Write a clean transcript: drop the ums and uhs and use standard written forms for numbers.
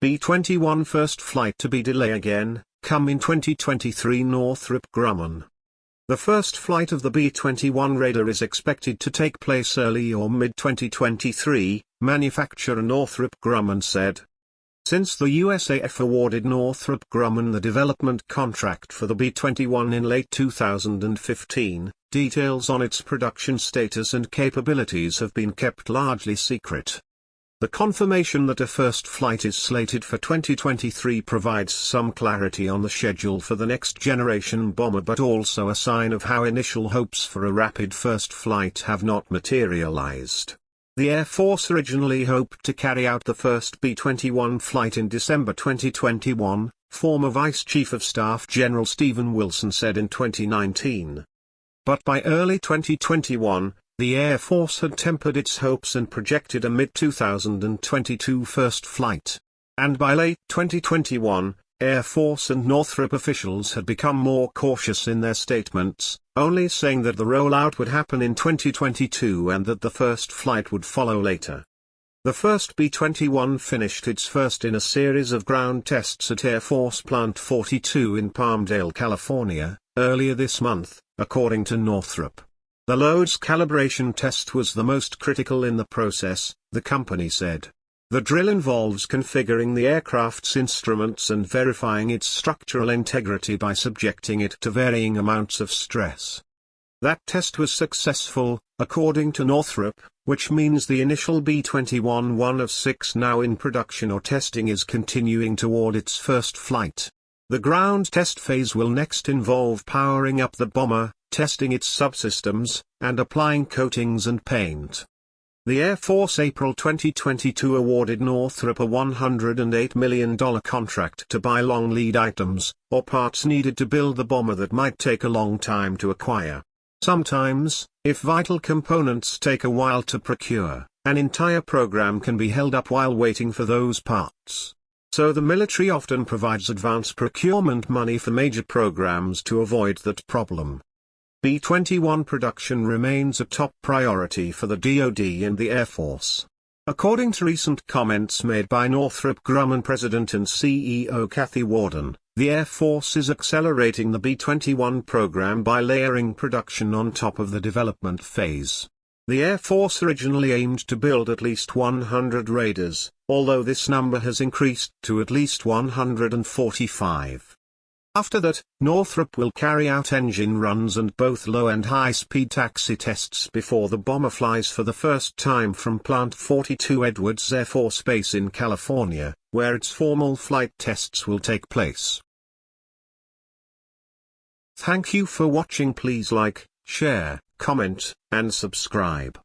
B-21 first flight to be delayed again, come in 2023. Northrop Grumman. The first flight of the B-21 Raider is expected to take place early or mid-2023, manufacturer Northrop Grumman said. Since the USAF awarded Northrop Grumman the development contract for the B-21 in late 2015, details on its production status and capabilities have been kept largely secret. The confirmation that a first flight is slated for 2023 provides some clarity on the schedule for the next-generation bomber, but also a sign of how initial hopes for a rapid first flight have not materialized. The Air Force originally hoped to carry out the first B-21 flight in December 2021, former Vice Chief of Staff General Stephen Wilson said in 2019. But by early 2021, the Air Force had tempered its hopes and projected a mid-2022 first flight. And by late 2021, Air Force and Northrop officials had become more cautious in their statements, only saying that the rollout would happen in 2022 and that the first flight would follow later. The first B-21 finished its first in a series of ground tests at Air Force Plant 42 in Palmdale, California, earlier this month, according to Northrop. The loads calibration test was the most critical in the process, the company said. The drill involves configuring the aircraft's instruments and verifying its structural integrity by subjecting it to varying amounts of stress. That test was successful, according to Northrop, which means the initial B-21, one of 6 now in production or testing, is continuing toward its first flight. The ground test phase will next involve powering up the bomber, testing its subsystems, and applying coatings and paint. The Air Force April 2022 awarded Northrop a $108 million contract to buy long lead items, or parts needed to build the bomber that might take a long time to acquire. Sometimes, if vital components take a while to procure, an entire program can be held up while waiting for those parts. So the military often provides advance procurement money for major programs to avoid that problem. B-21 production remains a top priority for the DoD and the Air Force. According to recent comments made by Northrop Grumman President and CEO Kathy Warden, the Air Force is accelerating the B-21 program by layering production on top of the development phase. The Air Force originally aimed to build at least 100 Raiders, although this number has increased to at least 145. After that, Northrop will carry out engine runs and both low and high-speed taxi tests before the bomber flies for the first time from Plant 42 Edwards Air Force Base in California, where its formal flight tests will take place. Thank you for watching. Please like, share, comment, and subscribe.